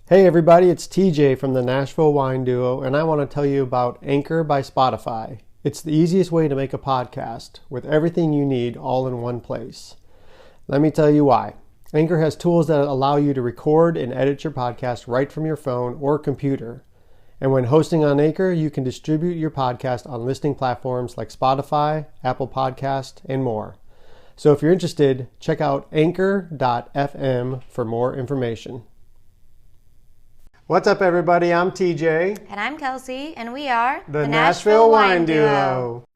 Hey everybody, it's TJ from the Nashville Wine Duo, and I want to tell you about Anchor by Spotify. It's the easiest way to make a podcast with everything you need all in one place. Let me tell you why. Anchor has tools that allow you to record and edit your podcast right from your phone or computer. And when hosting on Anchor, you can distribute your podcast on listening platforms like Spotify, Apple Podcast, and more. So if you're interested, check out anchor.fm for more information. What's up, everybody? I'm TJ. And I'm Kelsey, and we are the Nashville Wine Duo.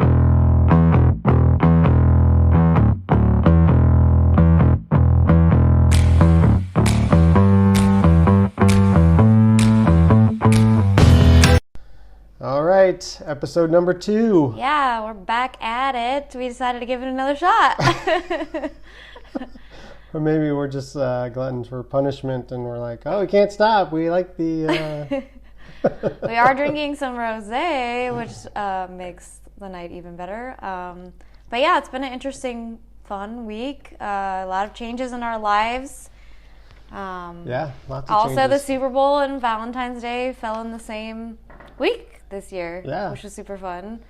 All right, episode number 2. Yeah, we're back at it. We decided to give it another shot. Or maybe we're just gluttons for punishment, and we're like, oh, we can't stop. We like the... We are drinking some rosé, which makes the night even better. But yeah, it's been an interesting, fun week. A lot of changes in our lives. Yeah, lots of also, changes. the Super Bowl and Valentine's Day fell in the same week this year, which was super fun.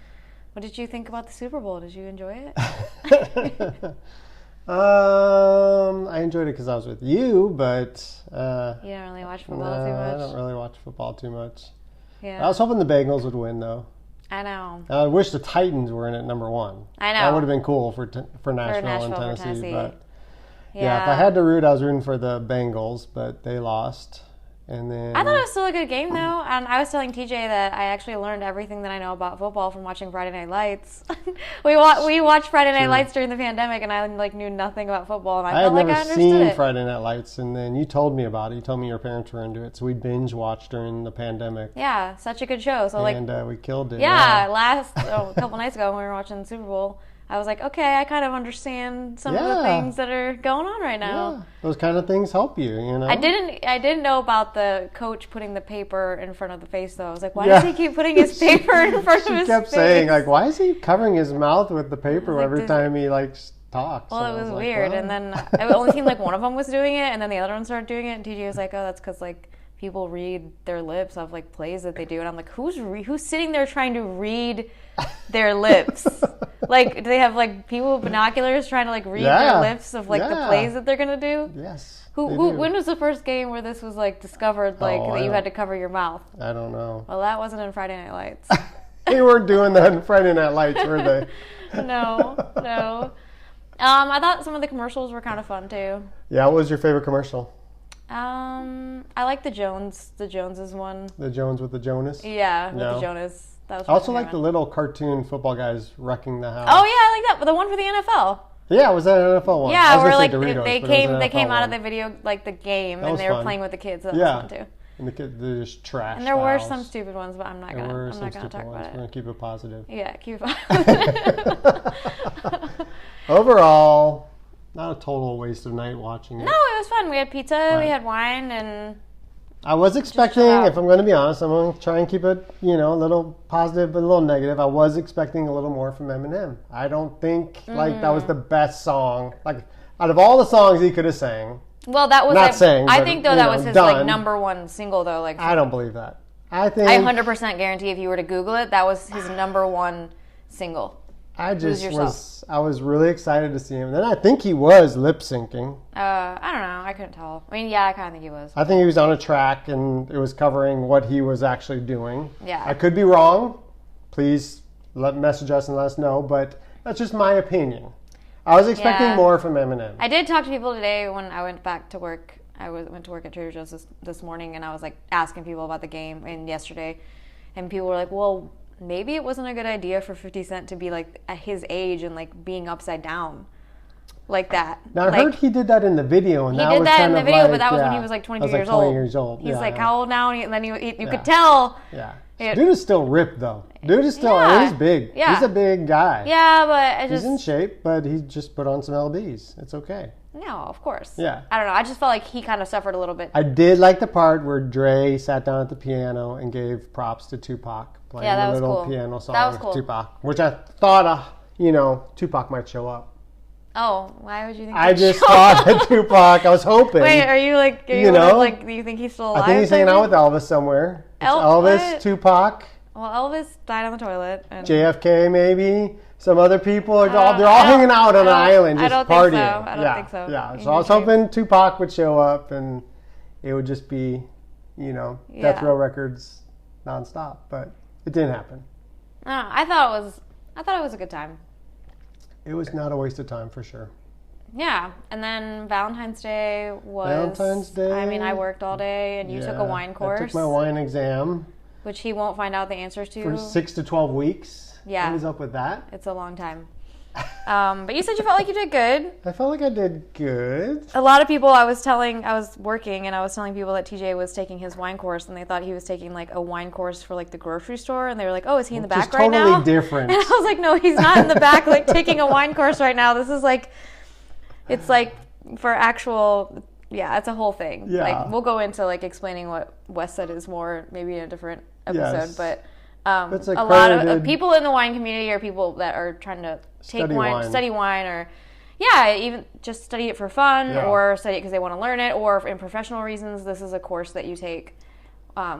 What did you think about the Super Bowl? Did you enjoy it? I enjoyed it because I was with you, but... you don't really watch football too much? I don't really watch football too much. Yeah. I was hoping the Bengals would win, though. I know. I wish the Titans were in at number 1. I know. That would have been cool for Nashville and Tennessee. But yeah, if I had to root, I was rooting for the Bengals, but they lost. And then I thought it was still a good game, though. And I was telling TJ that I actually learned everything that I know about football from watching Friday Night Lights. we watched Friday Night Lights during the pandemic, and I knew nothing about football, and I felt like I understood it. I had never seen Friday Night Lights, and then you told me about it. You told me your parents were into it, so we binge watched during the pandemic. Yeah, such a good show. So and we killed it. Yeah, a couple nights ago when we were watching the Super Bowl, I was like, okay, I kind of understand some of the things that are going on right now. Yeah, those kind of things help you, you know? I didn't know about the coach putting the paper in front of the face, though. I was like, why does he keep putting his paper in front of his face? She kept saying, why is he covering his mouth with the paper every time he, talks? Well, it was weird. And then it only seemed like one of them was doing it, and then the other one started doing it, and TJ was like, oh, that's because, people read their lips off plays that they do, and I'm like, who's sitting there trying to read their lips? Do they have people with binoculars trying to read their lips of the plays that they're gonna do? Yes. When was the first game where this was discovered that you had to cover your mouth? I don't know. Well, that wasn't in Friday Night Lights. They weren't doing that in Friday Night Lights, were they? No. I thought some of the commercials were kind of fun too. Yeah, what was your favorite commercial? I like the Joneses one. The Jones with the Jonas? Yeah, with the Jonas. That was I also like the little cartoon football guys wrecking the house. Oh yeah, I like that. The one for the NFL. Yeah, was that an NFL one? Yeah, where they came out of the video, the game, and they were playing with the kids. So that was fun too. And the kids, they just trashed. And there were some stupid ones, but I'm not gonna talk about it. We're gonna keep it positive. Yeah, keep it positive. Overall, not a total waste of night watching it. No, it was fun. We had pizza, we had wine, and I was expecting, if I'm going to be honest, I'm going to try and keep it, a little positive but a little negative. I was expecting a little more from Eminem. I don't think that was the best song. Out of all the songs he could have sang. Well, that was I think though that was his number one single though. I don't believe that. I 100% guarantee if you were to Google it, that was his number one single. I was really excited to see him. Then I think he was lip syncing. I don't know. I couldn't tell. I mean, yeah, I kind of think he was. I think he was on a track and it was covering what he was actually doing. Yeah. I could be wrong. Please message us and let us know, but that's just my opinion. I was expecting more from Eminem. I did talk to people today when I went back to work. I went to work at Trader Joe's this morning, and I was asking people about the game and yesterday, and people were like, well, maybe it wasn't a good idea for 50 Cent to be at his age and being upside down like that. Now I heard he did that in the video, and he did that in the video, but that was when he was 22 years old. He's how old now? And then you could tell. Yeah. Dude is still ripped though. Dude is still he's big. Yeah. He's a big guy. Yeah, but he's in shape, but he just put on some LBs. It's okay. No, of course. Yeah. I don't know. I just felt like he kind of suffered a little bit. I did like the part where Dre sat down at the piano and gave props to Tupac playing the little piano song with Tupac, which I thought, Tupac might show up. Oh, why would you think I just thought that Tupac. I was hoping. Wait, are you do you think he's still alive? I think he's hanging out with Elvis somewhere. It's Elvis, what? Tupac. Well, Elvis died on the toilet. And JFK, maybe. Some other people. They're all hanging out on an island just partying. I don't think so. Yeah, so I was hoping Tupac would show up and it would just be, Death Row Records nonstop. But it didn't happen. I thought it was a good time. It was not a waste of time for sure. Yeah, and then Valentine's Day was... Valentine's Day. I mean, I worked all day, and you took a wine course. I took my wine exam. Which he won't find out the answers to. For 6 to 12 weeks. Yeah. What is up with that? It's a long time. But you said you felt like you did good. I felt like I did good. A lot of people I was working, and I was telling people that TJ was taking his wine course, and they thought he was taking like a wine course for like the grocery store, and they were like, oh, is he in the back right now? Totally different. And I was like, no, he's not in the back like taking a wine course right now. This is like, it's like for actual, it's a whole thing. Yeah. Like we'll go into like explaining what West said is more maybe in a different episode, but a lot of people in the wine community are people that are trying to study wine, or even just study it for fun, or study it because they want to learn it, or in professional reasons. This is a course that you take.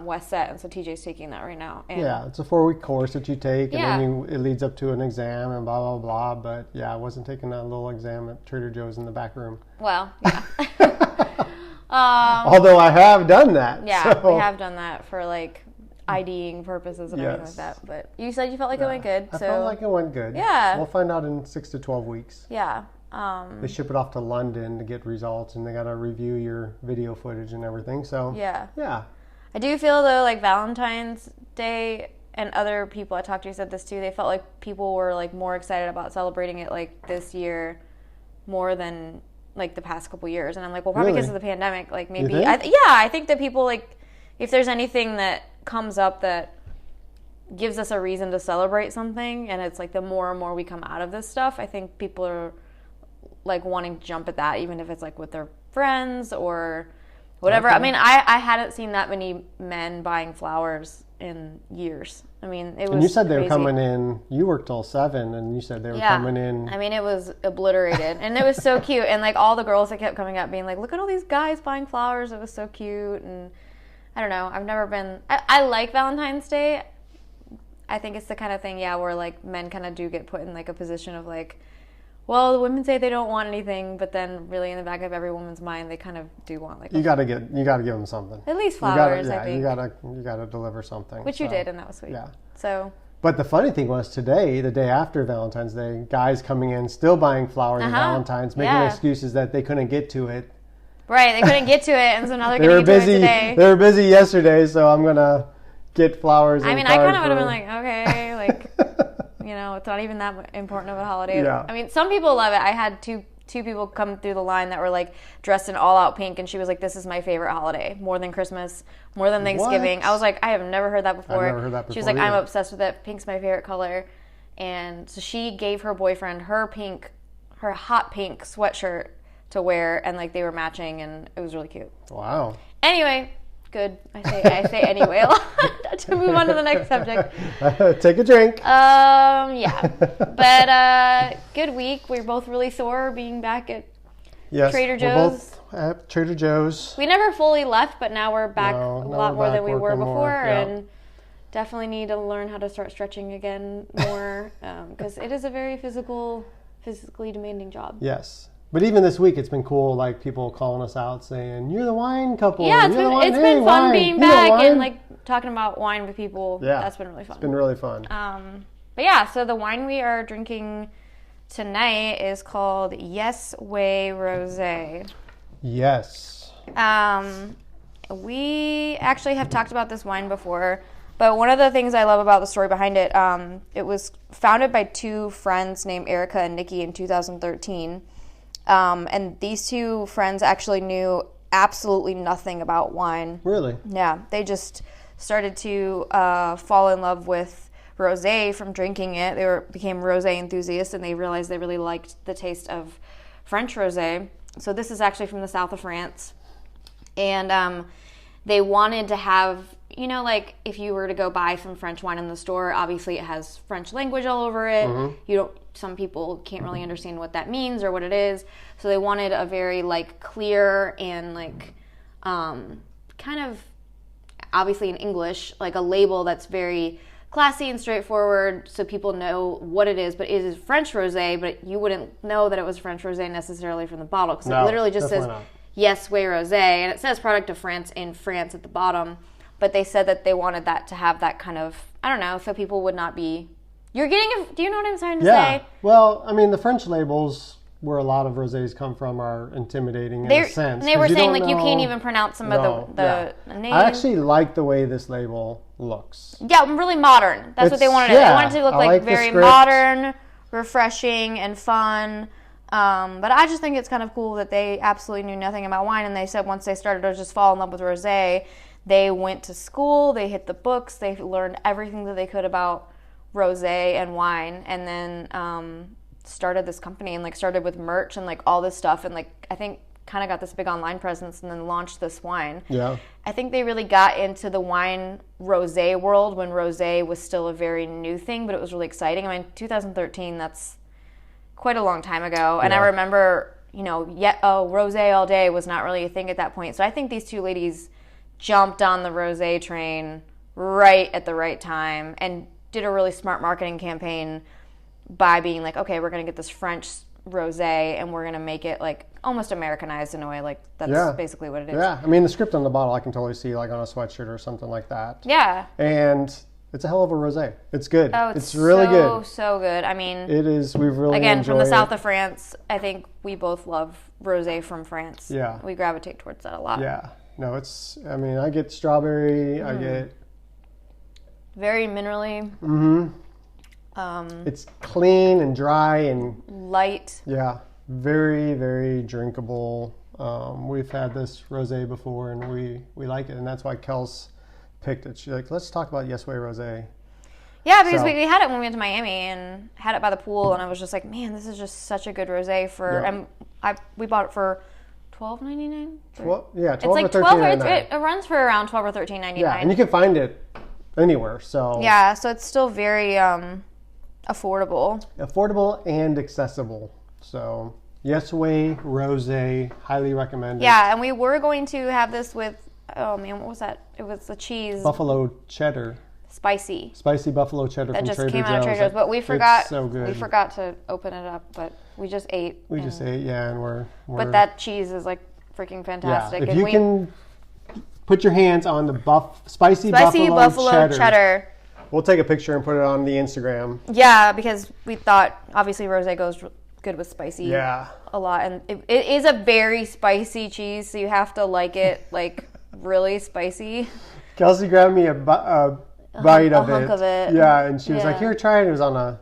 West set, and so TJ's taking that right now. And it's a 4-week course that you take, and then it leads up to an exam and blah blah blah. But I wasn't taking that little exam at Trader Joe's in the back room. Well, yeah. Although I have done that. Yeah, we have done that for like IDing purposes and everything like that. But you said you felt like it went good. I felt like it went good. Yeah. We'll find out in 6 to 12 weeks. Yeah. They ship it off to London to get results, and they got to review your video footage and everything. So yeah. I do feel though like Valentine's Day, and other people I talked to said this too. They felt like people were like more excited about celebrating it like this year more than like the past couple years. And I'm like, well, probably because of the pandemic. Like maybe I think that people like, if there's anything that comes up that gives us a reason to celebrate something, and it's like the more and more we come out of this stuff, I think people are like wanting to jump at that, even if it's like with their friends or whatever. Okay. I mean, I hadn't seen that many men buying flowers in years. I mean, it was And you said crazy. They were coming in, you worked till 7, and you said they were coming in. I mean, it was obliterated. And it was so cute. And like all the girls that kept coming up being like, look at all these guys buying flowers. It was so cute. And I don't know. I've never been... I like Valentine's Day. I think it's the kind of thing, where like men kind of do get put in like a position of like, well, the women say they don't want anything, but then really in the back of every woman's mind, they kind of do want like... You gotta give them something. At least flowers, I think. You gotta deliver something. Which you did, and that was sweet. Yeah. So... But the funny thing was today, the day after Valentine's Day, guys coming in still buying flowers and Valentine's, making excuses that they couldn't get to it. Right, they couldn't get to it, and so now they're going to get to it today. They were busy yesterday, so I'm going to get flowers and I kind of would have been like, okay, like... it's not even that important of a holiday. Yeah. I mean, some people love it. I had two people come through the line that were like dressed in all out pink, and she was like, this is my favorite holiday, more than Christmas, more than Thanksgiving. What? I was like, I have never heard that before. I've never heard that before. She was like, either. I'm obsessed with it. Pink's my favorite color. And so she gave her boyfriend her hot pink sweatshirt to wear, and like they were matching, and it was really cute. Wow. Anyway, good. I say anyway a lot. To move on to the next subject. Take a drink. But good week. We're both really sore being back at Trader Joe's. We're both at Trader Joe's. We never fully left, but now we're back a lot more than we were before, and definitely need to learn how to start stretching again more, because it is a very physically demanding job. Yes. But even this week, it's been cool, like people calling us out saying, you're the wine couple. Yeah, it's been fun being back and like talking about wine with people. Yeah. That's been really fun. It's been really fun. But so the wine we are drinking tonight is called Yes Way Rosé. Yes. We actually have talked about this wine before, but one of the things I love about the story behind it, it was founded by two friends named Erica and Nikki in 2013. And these two friends actually knew absolutely nothing about wine. Really? Yeah. They just started to fall in love with rosé from drinking it. They became rosé enthusiasts, and they realized they really liked the taste of French rosé. So this is actually from the south of France. And they wanted to have, you know, like if you were to go buy some French wine in the store, obviously it has French language all over it. Some people can't really understand what that means or what it is. So they wanted a very like clear and like kind of obviously in English, like a label that's very classy and straightforward so people know what it is. But it is French rosé, but you wouldn't know that it was French rosé necessarily from the bottle because it literally just says Yes Way Rosé, and it says product of France in France at the bottom. But they said that they wanted that to have that kind of, I don't know, so people would not be, do you know what I'm trying to say? Well, I mean, the French labels where a lot of rosés come from are intimidating in a sense. They were saying like you can't even pronounce some of the names. I actually like the way this label looks. Yeah, really modern. That's what they wanted. They wanted to look like very modern, refreshing, and fun. But I just think it's kind of cool that they absolutely knew nothing about wine, and they said once they started to just fall in love with rosé, they went to school, they hit the books, they learned everything that they could about rosé and wine, and then started this company and like started with merch and like all this stuff, and like I think kind of got this big online presence and then launched this wine. Yeah. I think they really got into the wine rosé world when rosé was still a very new thing, but it was really exciting. I mean, 2013, that's quite a long time ago. And I remember, rosé all day was not really a thing at that point. So I think these two ladies jumped on the rosé train right at the right time and did a really smart marketing campaign by being like, okay, we're going to get this French rosé and we're going to make it like almost Americanized in a way. Like that's basically what it is. Yeah. I mean, the script on the bottle I can totally see like on a sweatshirt or something like that. Yeah. And it's a hell of a rosé. It's good. Oh, it's really good. So good. I mean, it is. We've really again enjoyed from the south of France. I think we both love rosé from France. Yeah, we gravitate towards that a lot. Yeah. No, it's. I mean, I get strawberry. I get very minerally. It's clean and dry and light. Yeah, very very drinkable. We've had this rosé before and we like it, and that's why Kels picked it. She's like, let's talk about Yes Way Rosé. Yeah, because we had it when we went to Miami and had it by the pool, and I was just like, man, this is just such a good rosé for. And we bought it for $12.99. Yeah, $12 it's like or $13.99. It runs for around $12 or $13.99. Yeah, and you can find it anywhere. So yeah, so it's still very affordable and accessible. So Yes Way Rosé, highly recommended. Yeah, and we were going to have this with. Oh man, what was that? It was the cheese. Buffalo cheddar. Spicy buffalo cheddar that from just Trader came Joe's. Out of Trader Joe's, but we forgot. It's so good. We forgot to open it up, but we just ate. And we're. But that cheese is like freaking fantastic. Yeah, if you can put your hands on the spicy buffalo cheddar. We'll take a picture and put it on the Instagram. Yeah, because we thought obviously rosé goes good with spicy. Yeah. A lot, and it is a very spicy cheese, so you have to like it like really spicy. Kelsey grabbed me a bite of it. Yeah, and she was like, "Here, try it." It was on a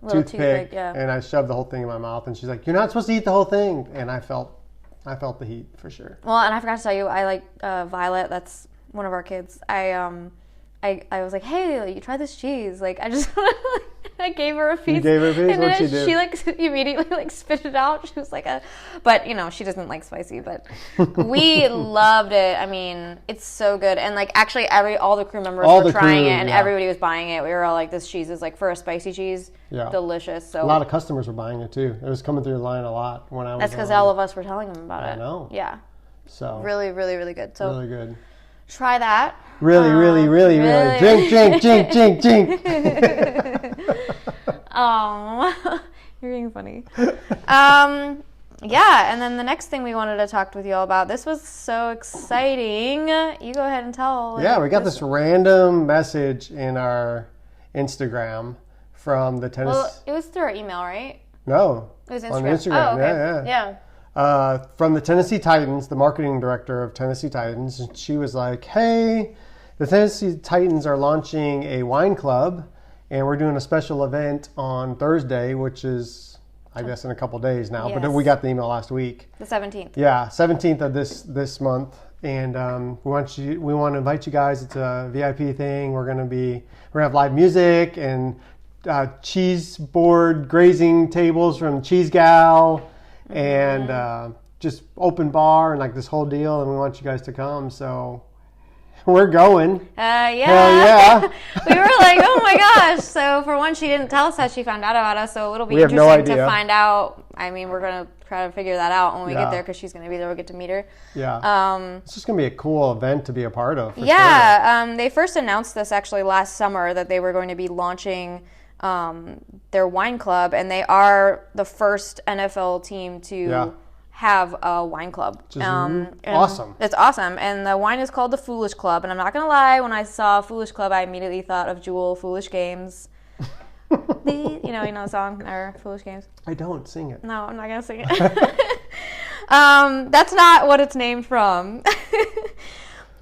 toothpick, and I shoved the whole thing in my mouth. And she's like, "You're not supposed to eat the whole thing." And I felt the heat for sure. Well, and I forgot to tell you, I like Violet. That's one of our kids. I was like, hey, you try this cheese. Like, I just, I gave her a piece. You gave her a piece? And what'd she do? She, like, immediately, like, spit it out. She was like but, she doesn't like spicy, but we loved it. I mean, it's so good. And, like, actually, all the crew members were trying it, and everybody was buying it. We were all like, this cheese is, like, for a spicy cheese, delicious. So a lot of customers were buying it, too. It was coming through the line a lot when I was That's because all of us were telling them about it. I know. Yeah. So. Really, really, really good. So really good. Try that. Really. Drink. Oh, you're being funny. Yeah, and then the next thing we wanted to talk with you all about, this was so exciting. You go ahead and tell. Yeah, we got this random message in our Instagram from the Tennessee. Well, it was through our email, right? No. It was Instagram. On Instagram. Oh, okay. Yeah. From the Tennessee Titans, the marketing director of Tennessee Titans, and she was like, hey, the Tennessee Titans are launching a wine club, and we're doing a special event on Thursday, which is, I guess, in a couple days now, but we got the email last week. The 17th. Yeah, 17th of this month, and we want to invite you guys. It's a VIP thing. We're gonna have live music and cheese board grazing tables from Cheese Gal. And just open bar and like this whole deal, and we want you guys to come. So We're going. Yeah. Hell yeah. We were like, oh my gosh. So for one, she didn't tell us how she found out about us. So it'll be We have interesting no idea. to find out. I mean, we're going to try to figure that out when we Yeah. get there because she's going to be there. We'll get to meet her. Yeah. It's just going to be a cool event to be a part of. For Yeah. They first announced this actually last summer that they were going to be launching their wine club. And they are the first NFL team to have a wine club. Which is awesome. It's awesome. And the wine is called the Foolish Club. And I'm not going to lie, when I saw Foolish Club, I immediately thought of Jewel, Foolish Games. You know the song, or Foolish Games? I don't sing it. No, I'm not going to sing it. That's not what it's named from.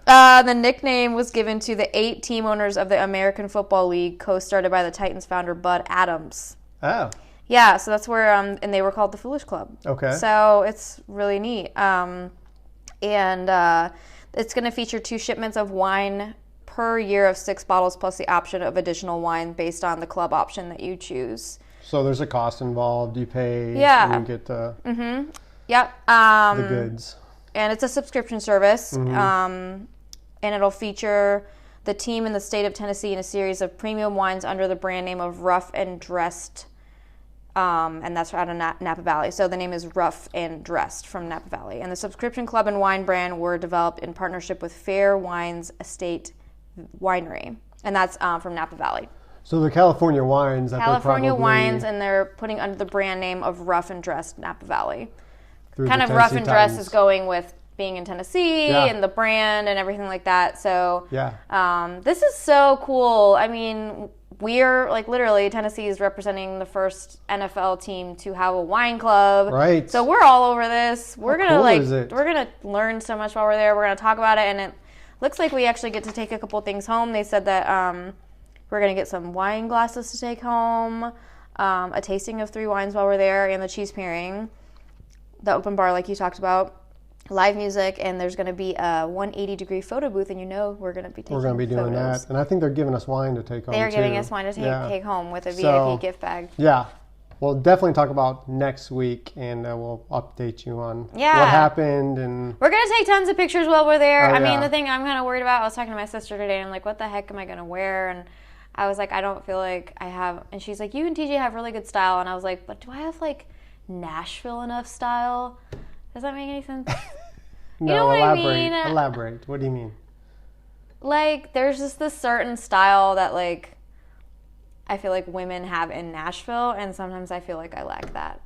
The nickname was given to the 8 team owners of the American Football League, co-started by the Titans founder Bud Adams. Oh. Yeah, so that's where, and they were called the Foolish Club. Okay. So it's really neat. And it's going to feature 2 shipments of wine per year of 6 bottles plus the option of additional wine based on the club option that you choose. So there's a cost involved. You pay. Yeah. And you get the Yep. the goods. And it's a subscription service. Mm-hmm. And it'll feature the team in the state of Tennessee in a series of premium wines under the brand name of Rough and Dressed. And that's out of Napa Valley. So the name is Rough and Dressed from Napa Valley. And the subscription club and wine brand were developed in partnership with Fair Wines Estate Winery. And that's from Napa Valley. So the California wines that California they're probably wines, and they're putting under the brand name of Rough and Dressed Napa Valley. through Kind the of Rough Tennessee and Dressed Titans. is going with being in Tennessee and the brand and everything like that. So this is so cool. I mean, we're like literally Tennessee is representing the first NFL team to have a wine club. Right. So we're all over this. We're How gonna cool is it? we're gonna learn so much while we're there. We're gonna talk about it, and it looks like we actually get to take a couple things home. They said that we're gonna get some wine glasses to take home, a tasting of 3 wines while we're there, and the cheese pairing, the open bar like you talked about. Live music, and there's going to be a 180-degree photo booth, and we're going to be taking We're going to be doing photos. that. And I think they're giving us wine to take home, They are too. giving us wine to take home with a VIP So, gift bag. Yeah. We'll definitely talk about next week, and we'll update you on what Yeah. happened. And We're going to take tons of pictures while we're there. Oh, I mean, yeah. the thing I'm kind of worried about, I was talking to my sister today, and I'm like, what the heck am I going to wear? And I was like, I don't feel like I have, and she's like, you and TJ have really good style. And I was like, but do I have like Nashville enough style? Does that make any sense? no, know what I elaborate. mean? Elaborate. What do you mean? Like, there's just this certain style that, like, I feel like women have in Nashville, and sometimes I feel like I lack that.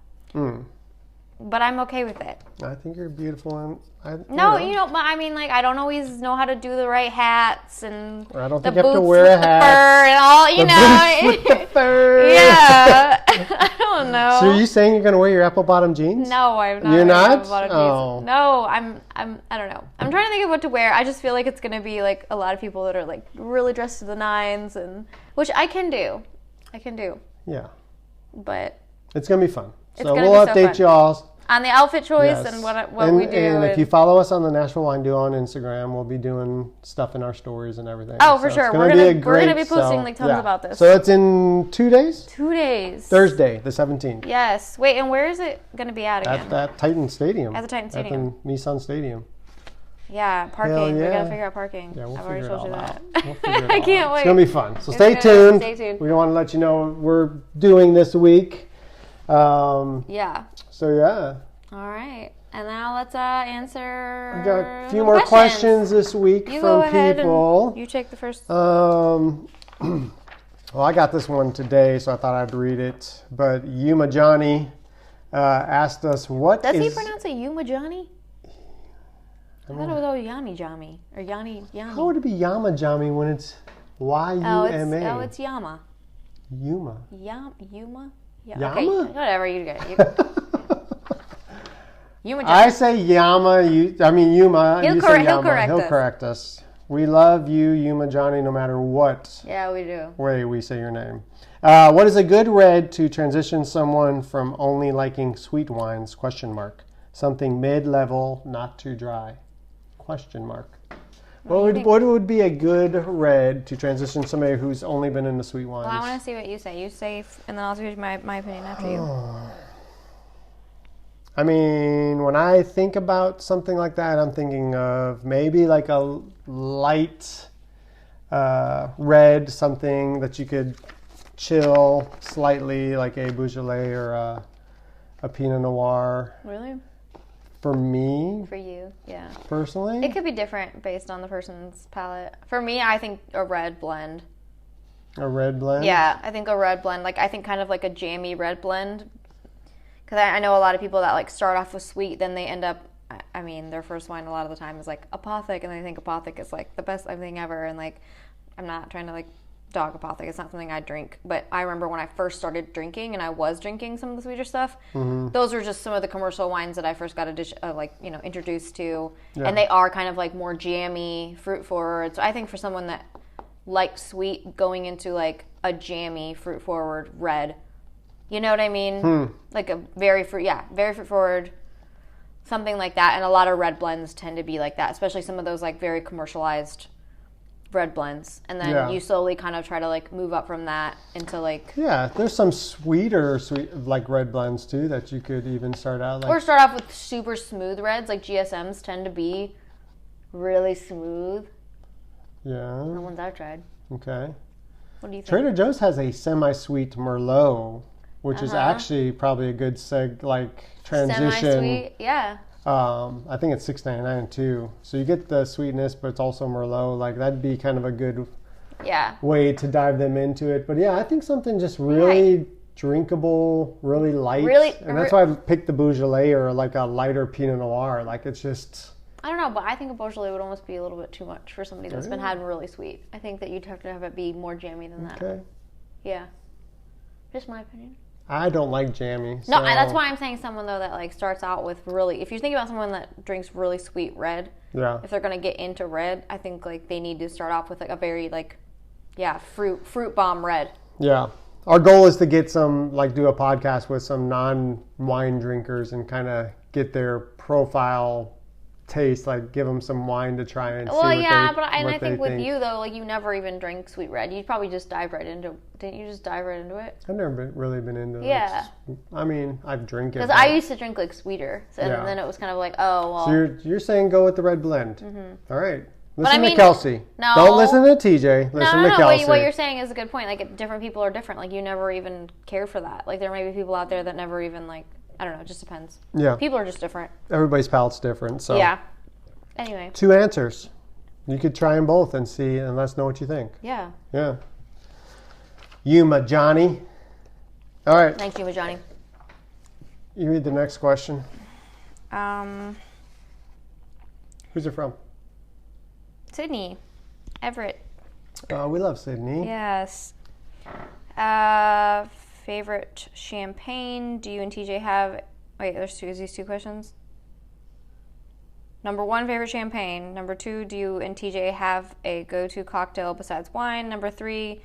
But I'm okay with it. I think you're beautiful. And But I mean, like, I don't always know how to do the right hats and I don't the think you have boots to wear with a the hat. fur and all, you The know. boots with the fur. Yeah. I don't know. So are you saying you're going to wear your apple bottom jeans? No, I'm not. You're wearing not? a lot of jeans. Oh. No, I don't know. I'm trying to think of what to wear. I just feel like it's going to be like a lot of people that are like really dressed to the nines, and which I can do. Yeah. But It's going to be fun. It's So gonna we'll be so update fun. y'all. on the outfit choice Yes. and what and, we do. And if you follow us on the Nashville Wine Duo on Instagram, we'll be doing stuff in our stories and everything. Oh, for So sure. it's We're gonna be posting so, like tons about this. So it's in 2 days? 2 days. Thursday, the 17th. Yes. Wait, and where is it going to be at again? At that Titan Stadium. At the Titan Stadium. At the Nissan Stadium. Yeah, parking. Hell We yeah. got to figure out parking. Yeah, we'll I've already figure it told you all that. out. We'll figure it I all can't out. wait. It's going to be fun. So It's stay gonna- tuned. stay tuned. We want to let you know what we're doing this week. Yeah. So, yeah. All right. And now let's answer. I got a few the more questions this week You go from ahead people. and you take the first. Well, I got this one today, so I thought I'd read it. But Yuma Johnny asked us, what Does is... he pronounce it Yuma Johnny? I thought it was always Yami Jami or Yanni Yami. How would it be Yama Jami when it's Y-U-M-A? Oh, it's Yama. Yuma. Yuma? Yeah. Yama? Okay, whatever you get. Yuma I Johnny. say Yama, Yuma. He'll You correct- say he'll Yama. correct He'll us. correct us. We love you, Yuma Johnny, no matter what Yeah, we do. way we say your name. What is a good red to transition someone from only liking sweet wines? ? Something mid-level, not too dry? ? What would be a good red to transition somebody who's only been into sweet wines? Well, I want to see what you say. You say, and then I'll give you my opinion after you. I mean, when I think about something like that, I'm thinking of maybe like a light red, something that you could chill slightly, like a Beaujolais or a Pinot Noir. Really? For me, For you, yeah. personally, It could be different based on the person's palate. For me, I think a red blend. a red blend. Yeah, I think a red blend. Like, I think kind of like a jammy red blend. Because I know a lot of people that, like, start off with sweet, then they end up, I mean, their first wine a lot of the time is, like, Apothic, and they think Apothic is, like, the best thing ever. And, like, I'm not trying to, like, dog Apothic. It's not something I drink. But I remember when I first started drinking, and I was drinking some of the sweeter stuff, those were just some of the commercial wines that I first got introduced to. Yeah. And they are kind of, like, more jammy, fruit forward. So I think for someone that likes sweet, going into, like, a jammy, fruit forward red, you know what I mean? Like a very fruit forward, something like that. And a lot of red blends tend to be like that, especially some of those like very commercialized red blends. And then you slowly kind of try to like move up from that into like... Yeah, there's some sweet like red blends too that you could even start out like. Or start off with super smooth reds, like GSMs tend to be really smooth. Yeah. The ones I've tried. Okay. What do you think? Trader Joe's has a semi-sweet Merlot, which is actually probably a good transition. Semi-sweet, yeah. I think it's $6.99 too. So you get the sweetness, but it's also Merlot. Like that'd be kind of a good way to dive them into it. But yeah, I think something just really drinkable, really light. And that's why I picked the Beaujolais or like a lighter Pinot Noir. Like it's just... I don't know, but I think a Beaujolais would almost be a little bit too much for somebody that's been having really sweet. I think that you'd have to have it be more jammy than that. Okay. Yeah. Just my opinion. I don't like jammy. No, that's why I'm saying someone, though, that like starts out with really... If you think about someone that drinks really sweet red, if they're going to get into red, I think like they need to start off with like a very like, fruit bomb red. Yeah. Our goal is to get do a podcast with some non-wine drinkers and kind of get their profile taste, like give them some wine to try and see what I think with think. you though, like you never even drank sweet red. You'd probably just dive right into. Didn't you just dive right into it? I've never really been into it. Yeah. I mean, I've drank it. Because I used to drink like sweeter, and then it was kind of like, oh well. So you're saying go with the red blend. Mm-hmm. All right. Listen to Kelsey. No. Don't listen to TJ. Listen to Kelsey. What you're saying is a good point. Like different people are different. Like you never even cared for that. Like there may be people out there that never even like. I don't know. It just depends. Yeah. People are just different. Everybody's palate's different. So. Yeah. Anyway. 2 answers. You could try them both and see and let us know what you think. Yeah. Yeah. Yuma Johnny. All right. Thanks, Yuma Johnny. You read the next question. Who's it from? Sydney. Everett. We love Sydney. Yes. Favorite champagne? Do you and TJ have... Wait, there's these two questions? Number 1, favorite champagne. Number 2, do you and TJ have a go-to cocktail besides wine? Number 3,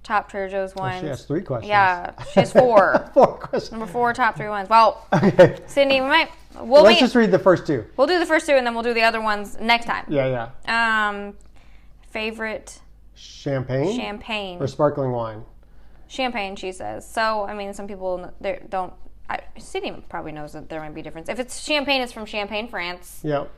top Trader Joe's wines. She has 3 questions. Yeah, she has 4. 4 questions. Number 4, top 3 wines. Well, okay. Sydney, Let's just read the first 2. We'll do the first 2, and then we'll do the other ones next time. Yeah. Favorite champagne or sparkling wine? Champagne, she says. So, I mean, some people don't. Sydney probably knows that there might be a difference. If it's champagne, it's from Champagne, France. Yep.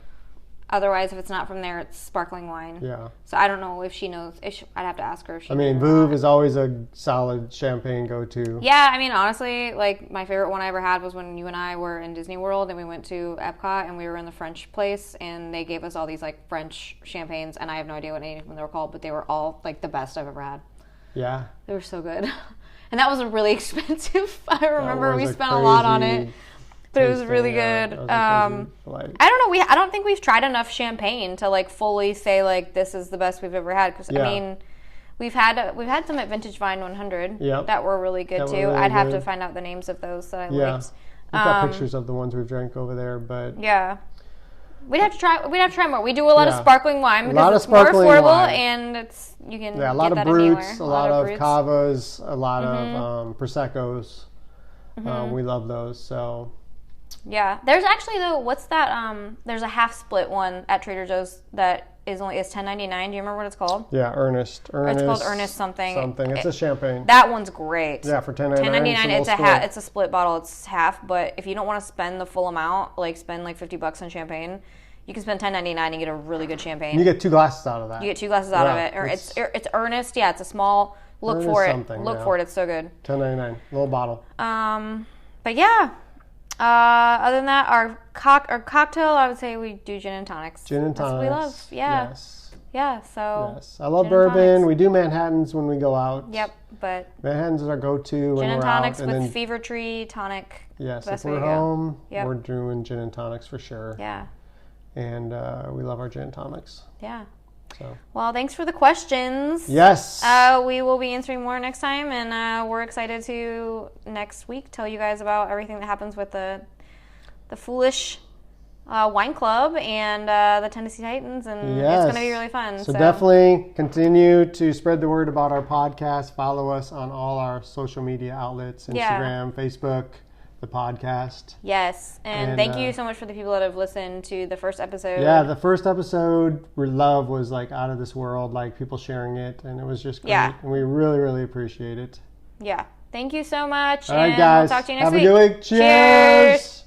Otherwise, if it's not from there, it's sparkling wine. Yeah. So I don't know if she knows. I'd have to ask her if she knows. Veuve is always a solid champagne go-to. Yeah, I mean, honestly, like my favorite one I ever had was when you and I were in Disney World and we went to Epcot and we were in the French place and they gave us all these like French champagnes and I have no idea what any of them they were called, but they were all like the best I've ever had. Yeah. They were so good. And that wasn't really expensive. I remember we spent a lot on it. But it was really good. I don't know. I don't think we've tried enough champagne to like fully say like this is the best we've ever had. Because I mean, we've had some at Vintage Vine 100 that were really good too. Really I'd have to find out the names of those that I liked. We've got pictures of the ones we've drank over there, but we'd have to try more. We do a lot of sparkling wine because it's more affordable and you can a lot of brutes, a lot of cavas, a lot of proseccos. We love those. So. Yeah, there's actually though. What's that? There's a half split one at Trader Joe's that is $10.99. Do you remember what it's called? Yeah, Ernest. It's called Ernest something. It's a champagne. That one's great. Yeah, for $10.99. $10.99. It's a split bottle. It's half. But if you don't want to spend the full amount, like spend like $50 on champagne, you can spend $10.99 and get a really good champagne. You get 2 glasses out of that. You get 2 glasses out of it. It's Ernest. Yeah, it's a small. Look for it. Look for it. It's so good. $10.99. Little bottle. But yeah. Other than that, our cocktail, I would say we do gin and tonics. Gin and tonics. That's what we love. Yeah. Yes. Yeah. So. Yes. I love bourbon. We do Manhattans when we go out. Yep. But. Manhattans is our go-to when gin and we're out. tonics with Fever Tree tonic. Yes. If we're home, we're doing gin and tonics for sure. Yeah. And we love our gin and tonics. Yeah. So. Well, thanks for the questions. Yes. We will be answering more next time, and we're excited to next week tell you guys about everything that happens with the Foolish Wine Club and the Tennessee Titans, and it's going to be really fun. So definitely continue to spread the word about our podcast. Follow us on all our social media outlets, Instagram, Facebook, the podcast. Yes, and thank you so much for the people that have listened to the first episode. Yeah, the first episode we love was like out of this world, like people sharing it, and it was just great. Yeah. And we really, really appreciate it. Yeah. Thank you so much. All right, guys. We'll talk to you next week. Have a good week. Cheers.